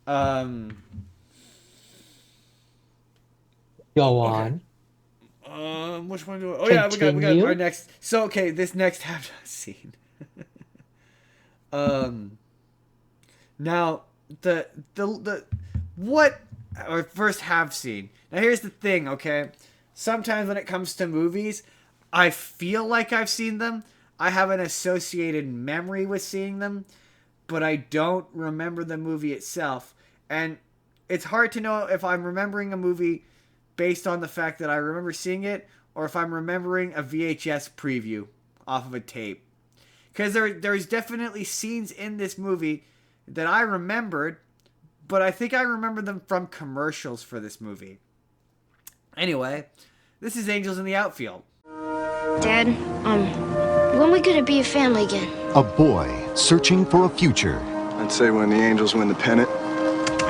Um, Go okay. on. Which one do? Oh yeah, we got our Continue. next. So okay, this next half scene. Um, now the what our first half scene. Now here's the thing. Okay, sometimes when it comes to movies, I feel like I've seen them. I have an associated memory with seeing them, but I don't remember the movie itself. And it's hard to know if I'm remembering a movie based on the fact that I remember seeing it or if I'm remembering a VHS preview off of a tape. Because there's definitely scenes in this movie that I remembered, but I think I remember them from commercials for this movie. Anyway, this is Angels in the Outfield. Dad, when we gonna be a family again? A boy searching for a future. I'd say when the Angels win the pennant.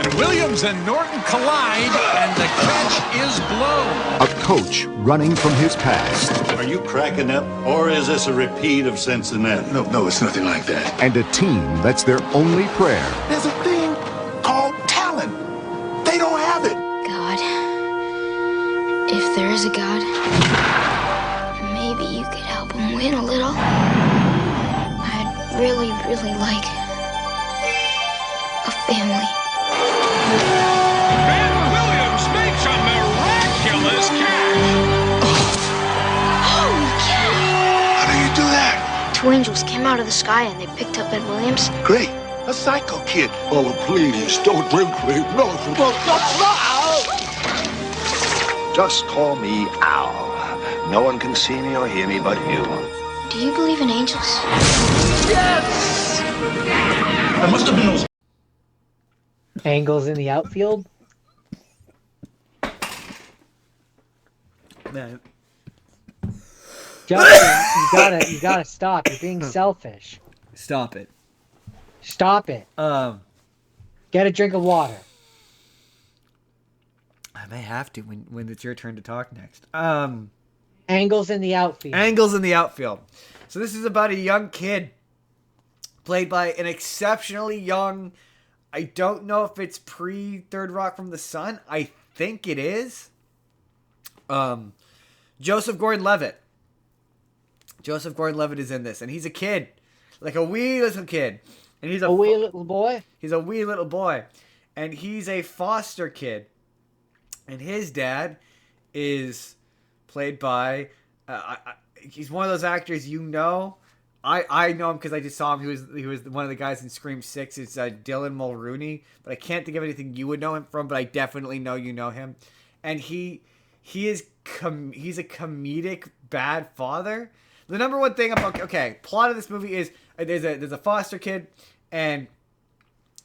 And Williams and Norton collide, and the catch is blown. A coach running from his past. Are you cracking up, or is this a repeat of Cincinnati? No, it's nothing like that. And a team that's their only prayer. There's a thing called talent. They don't have it. God, if there is a God, maybe you could help him win a little. I'd really, really like a family. Ben Williams makes a miraculous catch. Holy cow! How do you do that? Two angels came out of the sky and they picked up Ed Williams. Great. A psycho kid. Oh, please, don't drink me. No. Just call me Al. No one can see me or hear me but you. Do you believe in angels? I must have been those. Angles in the outfield. Man. Justin, you gotta stop. You're being selfish. Stop it. Stop it. Get a drink of water. I may have to when it's your turn to talk next. Angles in the outfield. Angles in the Outfield. So this is about a young kid played by an exceptionally young. I don't know if it's pre Third Rock from the Sun. I think it is. Joseph Gordon-Levitt. Joseph Gordon-Levitt is in this, and he's a kid, like a wee little kid, and he's a wee little boy. He's a wee little boy, and he's a foster kid, and his dad is played by. He's one of those actors you know. I know him because I just saw him. He was one of the guys in Scream 6. It's Dylan Mulrooney, but I can't think of anything you would know him from. But I definitely know you know him, and he's a comedic bad father. The number one thing about plot of this movie is there's a foster kid, and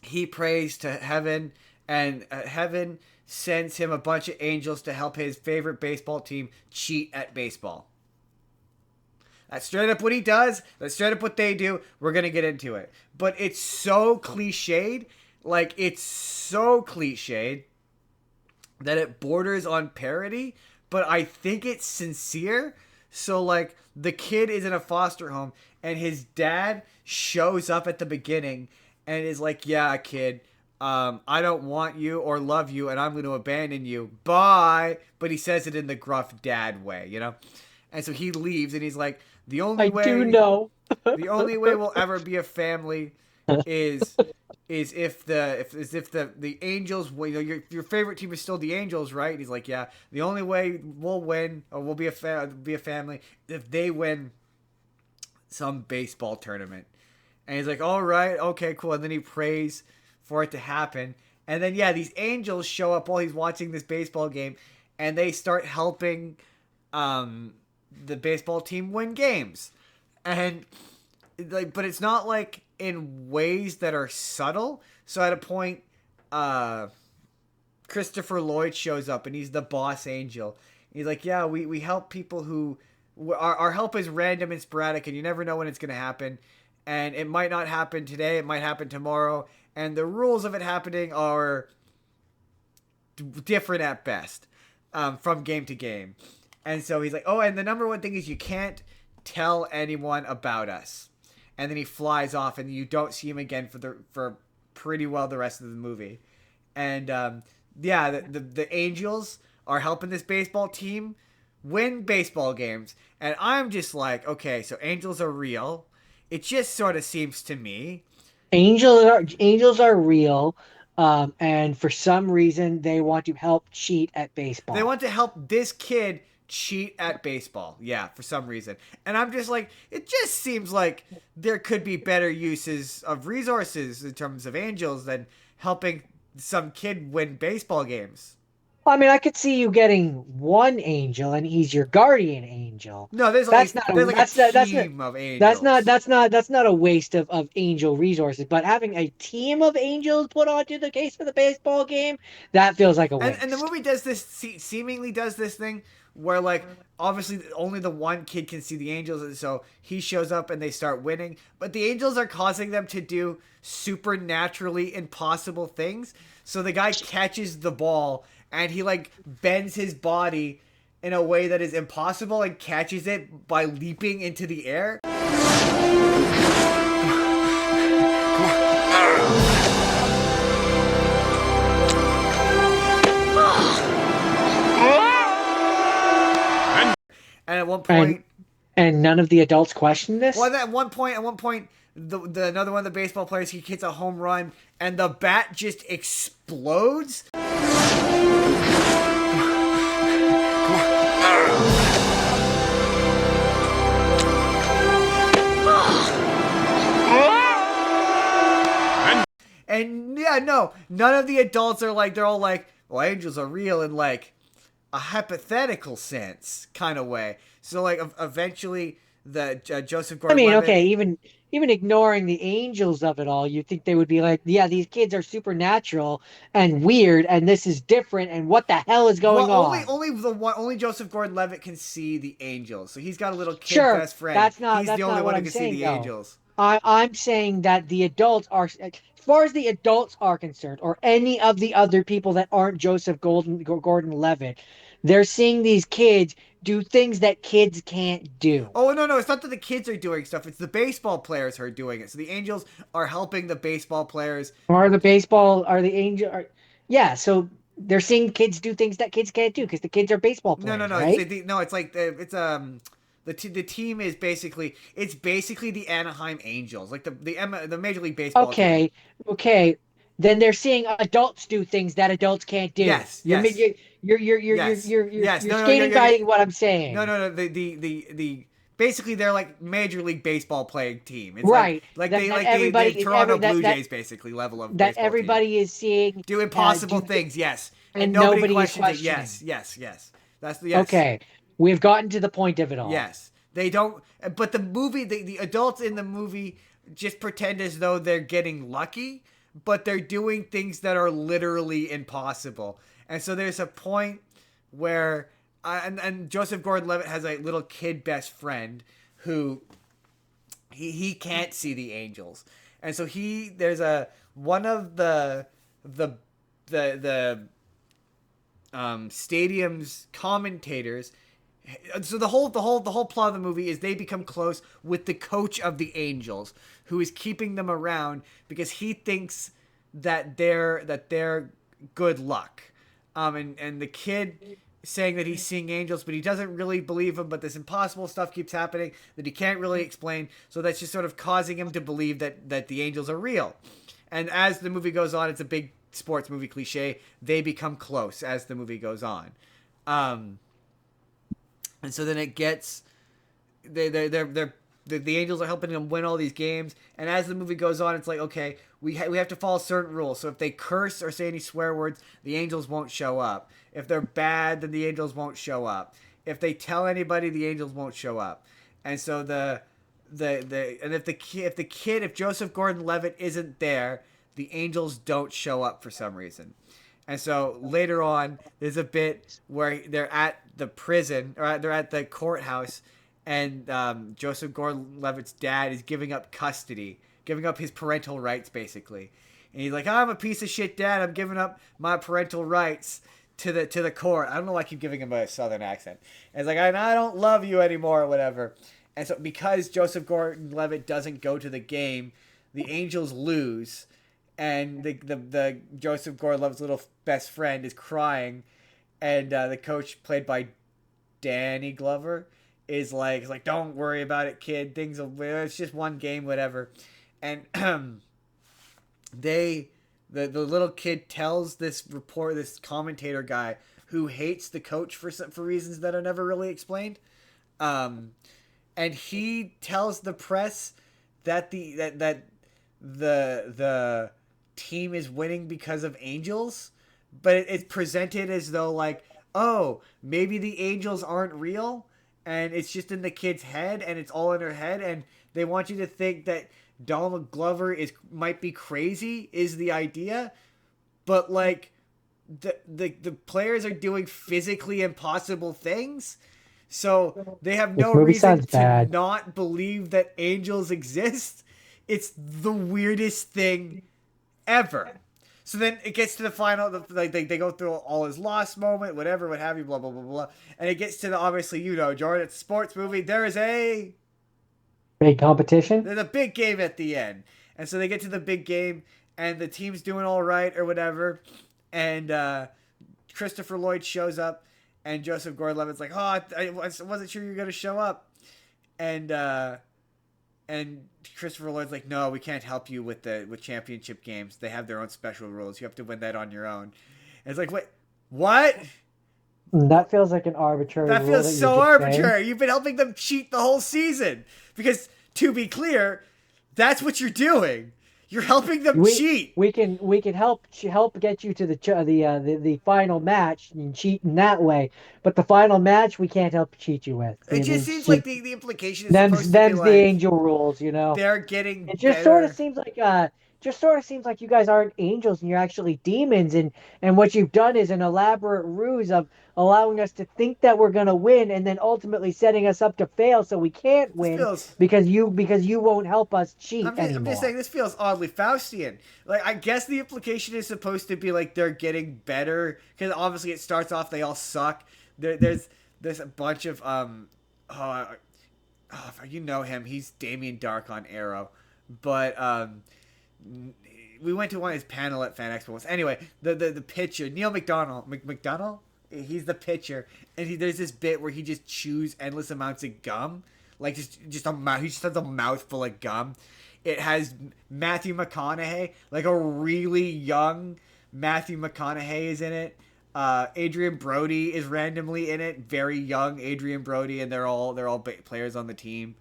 he prays to heaven, and heaven sends him a bunch of angels to help his favorite baseball team cheat at baseball. That's straight up what he does. That's straight up what they do. We're going to get into it. But it's so cliched. Like, it's so cliched that it borders on parody. But I think it's sincere. So, like, the kid is in a foster home. And his dad shows up at the beginning. And is like, yeah, kid. I don't want you or love you. And I'm going to abandon you. Bye. But he says it in the gruff dad way, you know? And so he leaves. And he's like, the only way we'll ever be a family is if the Angels, you know, your favorite team is still the Angels, right? And he's like, yeah, the only way we'll win or we'll be a family if they win some baseball tournament. And he's like, all right, okay, cool. And then he prays for it to happen. And then these Angels show up while he's watching this baseball game, and they start helping the baseball team win games. And but it's not like in ways that are subtle. So at a point Christopher Lloyd shows up, and he's the boss angel. He's like, yeah, we help people who our help is random and sporadic, and you never know when it's going to happen, and it might not happen today, it might happen tomorrow, and the rules of it happening are different at best from game to game. And so he's like, oh, and the number one thing is you can't tell anyone about us. And then he flies off, and you don't see him again for pretty well the rest of the movie. And yeah, the Angels are helping this baseball team win baseball games. And I'm just like, okay, so Angels are real. It just sort of seems to me. Angels are real, and for some reason they want to help cheat at They baseball. want to help this kid cheat at baseball. Yeah, for some reason. And I'm just like, it just seems like there could be better uses of resources in terms of Angels than helping some kid win baseball games. I mean, I could see you getting one angel, and he's your guardian angel. No, That's not a there's like a that's not that's not team of that's not angels. that's not that's not a waste of angel resources. But having a team of angels put onto the case for the baseball game, that feels like a And the waste. movie does this seemingly does this thing where like obviously only the one kid can see the angels, and so he shows up and they start winning, but the angels are causing them to do supernaturally impossible things. So the guy catches the ball and he like bends his body in a way that is impossible and catches it by leaping into the air. And at one And point, and none of the adults question this. well, at one point, the another one of the baseball players he hits a home run, and the bat just explodes. And yeah, no, none of the adults are like, they're all like, well, angels are real in like a hypothetical sense kind of way. So like eventually the Joseph I mean, Gordon-Levitt. okay, even ignoring the angels of it all, you think they would be like, yeah, these kids are supernatural and weird, and this is different, and what the hell is Well, going on? only Joseph Gordon-Levitt can see the angels. So he's got a little kid Sure, best friend. that's not He's the that's only not one what who I'm can see saying the though. angels. I'm saying that the adults are, as far as the adults are concerned, or any of the other people that aren't Gordon-Levitt, they're seeing these kids do things that kids can't do. Oh no, it's not that the kids are doing stuff. It's the baseball players who are doing it. So the angels are helping the baseball players. Are the angel, are, yeah, so they're seeing kids do things that kids can't do because the kids are baseball players, No. right? It's like the team is basically the Anaheim Angels, like the Major League Baseball team. Okay, okay. Then they're seeing adults do things that adults can't do. Yes, You're yes, yes. you're No, skating by what I'm no, saying. no, no. The basically they're like Major League Baseball playing team. It's Right. like That the everybody is Toronto Blue Jays basically level of that baseball team. everybody is seeing Do impossible do things, yes, and and nobody nobody is questions it. Yes, questioning. yes. That's the yes. Okay. We've gotten to the point of it all. Yes. They don't, but the movie, the adults in the movie just pretend as though they're getting lucky, but they're doing things that are literally impossible. And so there's a point where, and Joseph Gordon-Levitt has a little kid best friend who he can't see the angels. And so there's one of the stadium's commentators. So the whole plot of the movie is they become close with the coach of the Angels, who is keeping them around because he thinks that they're good luck. And the kid saying that he's seeing angels, but he doesn't really believe him. But this impossible stuff keeps happening that he can't really explain. So that's just sort of causing him to believe that the angels are real. And as the movie goes on, it's a big sports movie cliche. They become close as the movie goes on. And so then it gets the Angels are helping them win all these games. And as the movie goes on, it's like, okay, we have to follow certain rules. So if they curse or say any swear words, the Angels won't show up. If they're bad, then the Angels won't show up. If they tell anybody, the Angels won't show up. And so if Joseph Gordon-Levitt isn't there, the Angels don't show up for some reason. And so later on, there's a bit where they're at the prison, or they're at the courthouse, and Joseph Gordon-Levitt's dad is giving up custody, giving up his parental rights, basically. And he's like, I'm a piece of shit dad. I'm giving up my parental rights to the court. I don't know why I keep giving him a southern accent. And it's like, I don't love you anymore or whatever. And so because Joseph Gordon-Levitt doesn't go to the game, the Angels lose. and the Joseph Gordon-Levitt's little best friend is crying, and the coach, played by Danny Glover, is like, don't worry about it, kid. It's just one game, whatever. And they the little kid tells this commentator guy who hates the coach for reasons that are never really explained. Um, and he tells the press that the team is winning because of angels, but it's presented as though, like, oh, maybe the angels aren't real and it's just in the kid's head and it's all in her head, and they want you to think that Donald Glover might be crazy is the idea, but like the players are doing physically impossible things. So they have This no movie reason sounds to bad. not believe that angels exist. It's the weirdest thing ever. So then it gets to the final, like they go through all his lost moment, whatever, what have you, blah blah blah blah, and it gets to the, obviously, Jordan, it's a sports movie. Big competition. There's a big game at the end, and so they get to the big game, and the team's doing all right or whatever, and Christopher Lloyd shows up, and Joseph Gordon-Levitt's like, oh, I wasn't sure you were gonna show up, and Christopher Lloyd's like, no, we can't help you with championship games. They have their own special rules. You have to win that on your own. And it's like, wait, what? That feels like an arbitrary That rule feels that you're so just arbitrary. saying. You've been helping them cheat the whole season. Because, to be clear, that's what you're doing. You're helping them cheat. We can help get you to the final match and cheat in that way, but the final match we can't help cheat you with. It just seems like the implication is supposed to be them's the like angel rules, you know. they're getting It just better. sort of seems like you guys aren't angels and you're actually demons, and what you've done is an elaborate ruse of allowing us to think that we're gonna win and then ultimately setting us up to fail so we can't This win feels because you won't help us cheat I'm anymore. just saying, this feels oddly Faustian. Like, I guess the implication is supposed to be like they're getting better, because obviously it starts off they all suck. There's a bunch of you know him. He's Damien Dark on Arrow, but we went to one of his panel at Fan Expo once. Anyway, the pitcher, Neil McDonald, he's the pitcher, and there's this bit where he just chews endless amounts of gum, like just a mouth. He just has a mouthful of gum. It has Matthew McConaughey, like a really young Matthew McConaughey is in it. Adrian Brody is randomly in it, very young Adrian Brody, and they're all players on the team.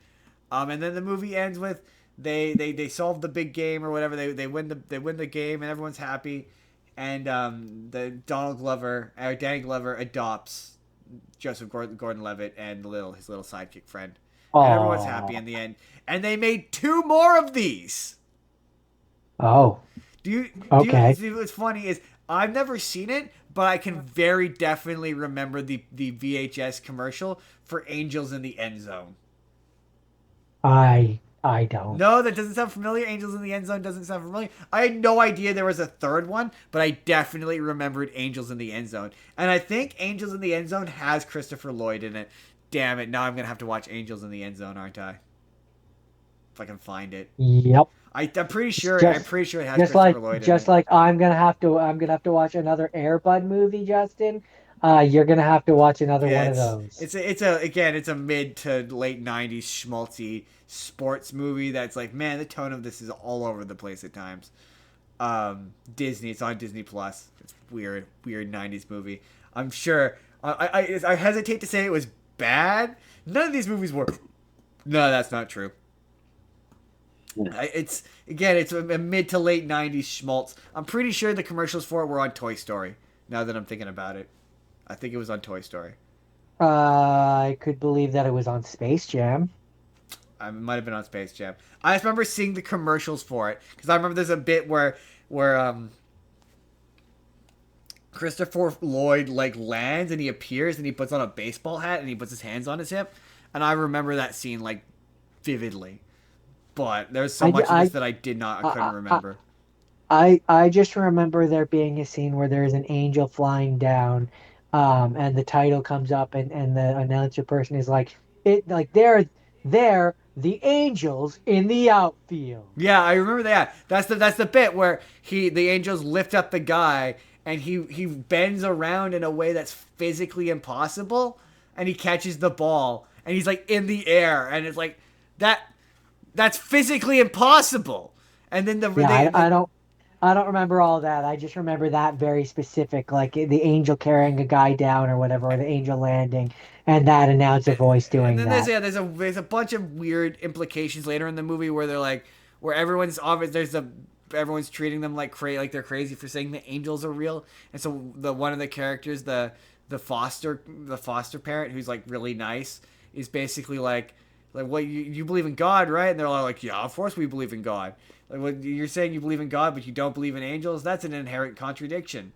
And then the movie ends with they solve the big game or whatever. They win the game and everyone's happy. And the Danny Glover adopts Joseph Gordon-Levitt and his little sidekick friend. And everyone's happy in the end. And they made 2 more of these. Oh. Okay. What's funny is I've never seen it, but I can very definitely remember the VHS commercial for Angels in the End Zone. I don't. No, that doesn't sound familiar. Angels in the End Zone doesn't sound familiar. I had no idea there was a third one, but I definitely remembered Angels in the End Zone. And I think Angels in the End Zone has Christopher Lloyd in it. Damn it, now I'm going to have to watch Angels in the End Zone, aren't I? If I can find it. Yep. I'm pretty sure it has Christopher Lloyd in it. Just like I'm gonna have to watch another Air Bud movie, Justin. You're gonna have to watch another one of those. It's a mid to late 90s schmaltzy sports movie that's like, man, the tone of this is all over the place at times. Disney, it's on Disney Plus. It's weird 90s movie. I'm sure I hesitate to say it was bad. None of these movies were. No, that's not true. It's a mid to late 90s schmaltz. I'm pretty sure the commercials for it were on Toy Story, now that I'm thinking about it. I think it was on Toy Story. I could believe that it was on Space Jam. It might have been on Space Jam. I just remember seeing the commercials for it, because I remember there's a bit where Christopher Lloyd like lands and he appears and he puts on a baseball hat and he puts his hands on his hip, and I remember that scene like vividly. But there's so much of this that I couldn't remember. I just remember there being a scene where there's an angel flying down, and the title comes up, and the announcer person is like, they're there, the Angels in the outfield. Yeah, I remember that. That's the bit where the Angels lift up the guy and he bends around in a way that's physically impossible, and he catches the ball and he's like in the air, and it's like that's physically impossible. And then I don't remember all that. I just remember that very specific, like the angel carrying a guy down or whatever, or the angel landing, and that announcer voice and doing then that. there's a bunch of weird implications later in the movie where they're like where everyone's obvious everyone's treating them like they're crazy for saying the angels are real, and so one of the characters, the foster parent who's like really nice, is basically like what you believe in God, right? And they're all like, yeah, of course we believe in God. Like, what you're saying, you believe in God but you don't believe in angels? That's an inherent contradiction.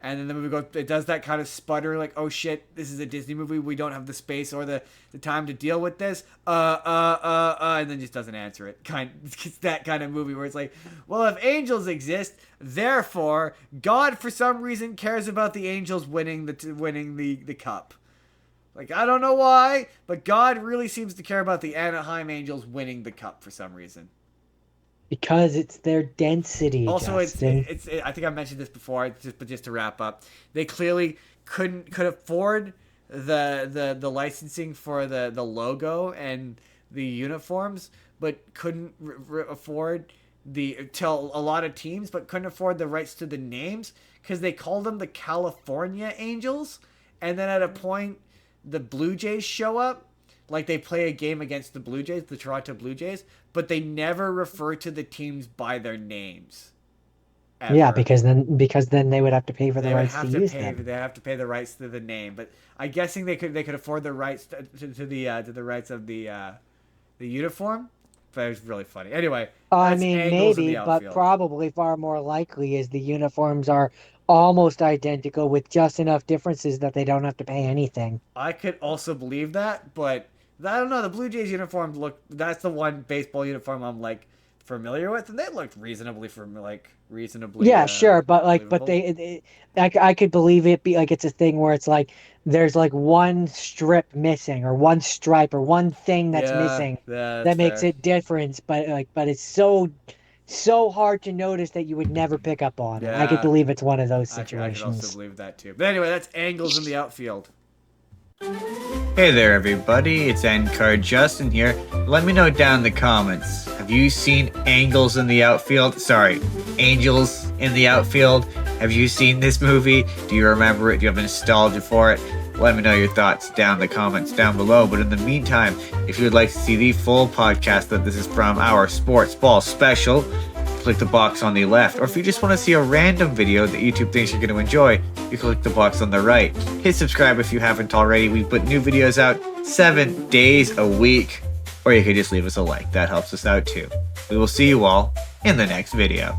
And then the movie goes, it does that kind of sputter, like, oh shit, this is a Disney movie, we don't have the space or the time to deal with this, and then just doesn't answer it. It's that kind of movie where it's like, well, if angels exist, therefore, God for some reason cares about the Angels winning the cup. Like, I don't know why, but God really seems to care about the Anaheim Angels winning the cup for some reason. Because it's their density, Also, Justin. I think I mentioned this before, but just to wrap up, they clearly could afford the licensing for the logo and the uniforms, but couldn't afford tell a lot of teams, but couldn't afford the rights to the names because they called them the California Angels, and then at a point the Blue Jays show up. Like, they play a game against the Blue Jays, the Toronto Blue Jays, but they never refer to the teams by their names. Ever. Yeah, because then they would have to pay for the rights to use them. They have to pay the rights to the name, but I'm guessing they could afford the rights to the rights of the uniform. But it was really funny. Anyway, I mean, maybe, but probably far more likely is the uniforms are almost identical with just enough differences that they don't have to pay anything. I could also believe that, but I don't know. The Blue Jays uniforms that's the one baseball uniform I'm like familiar with, and they looked reasonably Yeah, sure, but I could believe it be like it's a thing where it's like there's like one strip missing or one stripe or one thing that's missing that makes it different, but it's so hard to notice that you would never pick up on it. I could believe it's one of those situations. I could also believe that too. But anyway, that's Angles in the Outfield. Hey there everybody, it's End Card Justin here. Let me know down in the comments, have you seen Angles in the Outfield? Sorry, Angels in the Outfield? Have you seen this movie? Do you remember it? Do you have nostalgia for it? Let me know your thoughts down in the comments down below. But in the meantime, if you would like to see the full podcast that this is from, our Sports Ball special, click the box on the left. Or if you just want to see a random video that YouTube thinks you're going to enjoy, you click the box on the right. Hit subscribe if you haven't already. We put new videos out 7 days a week. Or you could just leave us a like. That helps us out too. We will see you all in the next video.